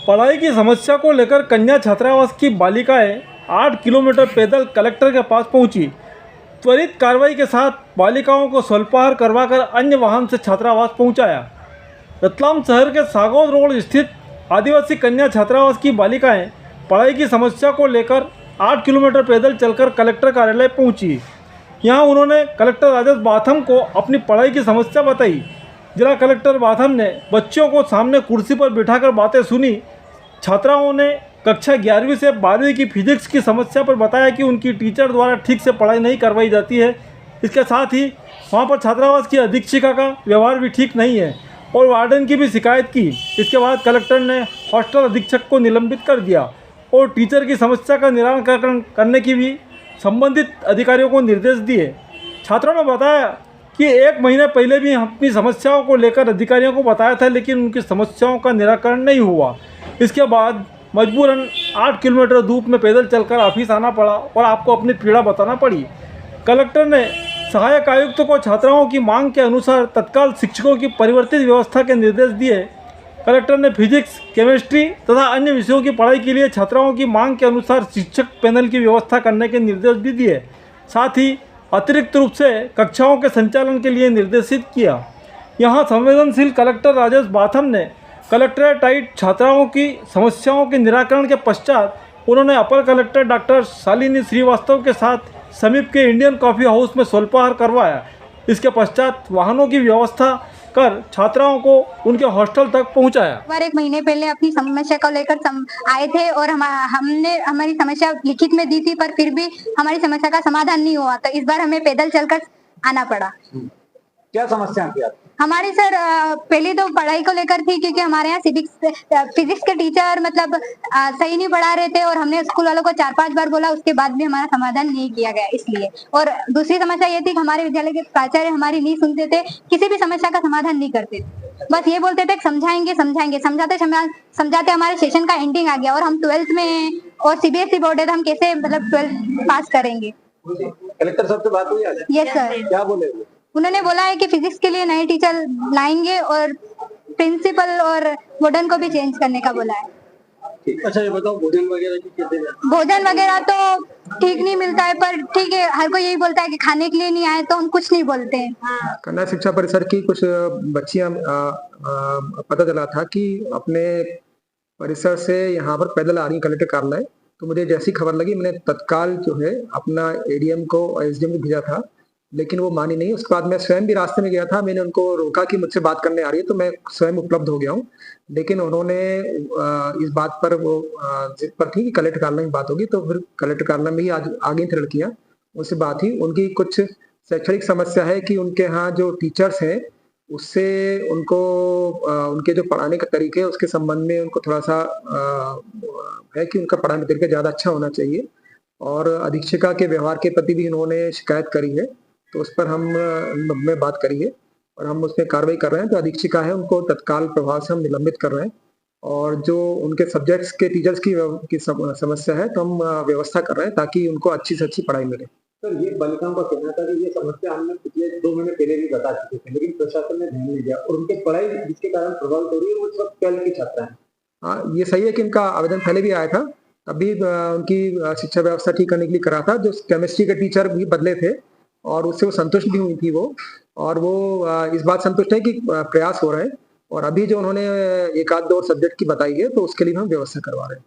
पढ़ाई की समस्या को लेकर कन्या छात्रावास की बालिकाएं 8 किलोमीटर पैदल कलेक्टर के पास पहुंची। त्वरित कार्रवाई के साथ बालिकाओं को स्वल्पाहार करवाकर अन्य वाहन से छात्रावास पहुंचाया। रतलाम शहर के सागौद रोड स्थित आदिवासी कन्या छात्रावास की बालिकाएं पढ़ाई की समस्या को लेकर 8 किलोमीटर पैदल चलकर कलेक्टर कार्यालय पहुंची। यहां उन्होंने कलेक्टर राजेश बाथम को अपनी पढ़ाई की समस्या बताई। जिला कलेक्टर बाथम ने बच्चों को सामने कुर्सी पर बिठाकर बातें सुनी। छात्राओं ने कक्षा 11वीं से 12वीं की फिजिक्स की समस्या पर बताया कि उनकी टीचर द्वारा ठीक से पढ़ाई नहीं करवाई जाती है। इसके साथ ही वहां पर छात्रावास की अधीक्षिका का व्यवहार भी ठीक नहीं है और वार्डन की भी शिकायत की। इसके बाद कलेक्टर ने हॉस्टल अधीक्षक को निलंबित कर दिया और टीचर की समस्या का निराकरण करने की भी संबंधित अधिकारियों को निर्देश दिए। छात्रों ने बताया कि 1 महीने पहले भी अपनी समस्याओं को लेकर अधिकारियों को बताया था, लेकिन उनकी समस्याओं का निराकरण नहीं हुआ। इसके बाद मजबूरन 8 किलोमीटर धूप में पैदल चलकर ऑफिस आना पड़ा और आपको अपनी पीड़ा बताना पड़ी। कलेक्टर ने सहायक आयुक्त को छात्राओं की मांग के अनुसार तत्काल शिक्षकों की परिवर्तित व्यवस्था के निर्देश दिए। कलेक्टर ने फिजिक्स, केमिस्ट्री तथा अन्य विषयों की पढ़ाई के लिए छात्राओं की मांग के अनुसार शिक्षक पैनल की व्यवस्था करने के निर्देश भी दिए। साथ ही अतिरिक्त रूप से कक्षाओं के संचालन के लिए निर्देशित किया। यहाँ संवेदनशील कलेक्टर राजेश बाथम ने कलेक्टरेट छात्राओं की समस्याओं के निराकरण के पश्चात उन्होंने अपर कलेक्टर डॉक्टर शालिनी श्रीवास्तव के साथ समीप के इंडियन कॉफ़ी हाउस में स्वल्पाहार करवाया। इसके पश्चात वाहनों की व्यवस्था कर छात्राओं को उनके हॉस्टल तक पहुंचाया। 1 महीने पहले अपनी समस्या को लेकर आए थे और हमने हमारी समस्या लिखित में दी थी, पर फिर भी हमारी समस्या का समाधान नहीं हुआ, तो इस बार हमें पैदल चलकर आना पड़ा। क्या समस्या थी आपकी? हमारी सर पहले तो पढ़ाई को लेकर थी, क्योंकि हमारे यहाँ फिजिक्स के टीचर मतलब सही नहीं पढ़ा रहे थे और हमने स्कूल वालों को 4-5 बार बोला, उसके बाद भी हमारा समाधान नहीं किया गया इसलिए। और दूसरी समस्या ये थी कि हमारे विद्यालय के प्राचार्य हमारी नहीं सुनते थे, किसी भी समस्या का समाधान नहीं करते थे। बस ये बोलते थे समझाएंगे समझाते हमारे सेशन का एंडिंग आ गया और हम 12th में और CBSE बोर्ड है, तो हम कैसे मतलब 12th पास करेंगे। कलेक्टर साहब से बात हुई आज? Yes sir. क्या बोले? उन्होंने बोला है कि फिजिक्स के लिए नए टीचर लाएंगे और प्रिंसिपल और वार्डन को भी चेंज करने का बोला है। अच्छा ये बताओ, भोजन वगैरह की कैसे? भोजन वगैरह तो ठीक नहीं मिलता है, पर ठीक है, हर कोई यही बोलता है कि खाने के लिए नहीं आए, तो हम कुछ नहीं बोलते हैं। कन्या शिक्षा परिसर की कुछ बच्चियां पता चला था कि अपने परिसर से यहाँ पर पैदल आ रही कलेक्टर कार्यालय। तो मुझे जैसी खबर लगी, मैंने तत्काल जो है अपना ADM को और SDM को भेजा था, लेकिन वो मानी नहीं। उसके बाद मैं स्वयं भी रास्ते में गया था, मैंने उनको रोका कि मुझसे बात करने आ रही है, तो मैं स्वयं उपलब्ध हो गया हूँ। लेकिन उन्होंने इस बात पर वो जिद पर थी कि कलेक्टर कार्यालय में बात होगी, तो फिर कलेक्टर कार्यालय में ही आज आगे थी लड़कियाँ, उससे बात ही। उनकी कुछ शैक्षणिक समस्या है कि उनके यहाँ जो टीचर्स हैं उससे उनको उनके जो पढ़ाने का तरीके है उसके संबंध में उनको थोड़ा सा है कि उनका पढ़ाने का तरीका ज़्यादा अच्छा होना चाहिए। और अधीक्षिका के व्यवहार के प्रति भी उन्होंने शिकायत करी है, तो उस पर हमने बात करी है और हम उसमें कार्रवाई कर रहे हैं। जो अधीक्षिका है उनको तत्काल प्रभाव से हम निलंबित कर रहे हैं, और जो उनके सब्जेक्ट्स के टीचर्स की समस्या है तो हम व्यवस्था कर रहे हैं ताकि उनको अच्छी से अच्छी पढ़ाई मिले। सर ये बालिकाओं का कहना था कि ये समस्या हमने पिछले 2 महीने पहले भी बता चुके थे, लेकिन प्रशासन ने ध्यान नहीं दिया और उनकी पढ़ाई जिसके कारण प्रभावित हो रही है वो सब 12th की छात्रा है। हाँ, ये सही है कि इनका आवेदन पहले भी आया था, तभी उनकी शिक्षा व्यवस्था ठीक करने के लिए करा था। जो केमिस्ट्री के टीचर भी बदले थे और उससे वो संतुष्ट भी हुई थी वो, और वो इस बात संतुष्ट है कि प्रयास हो रहे हैं। और अभी जो उन्होंने 1-2 सब्जेक्ट की बताई है, तो उसके लिए हम व्यवस्था करवा रहे हैं।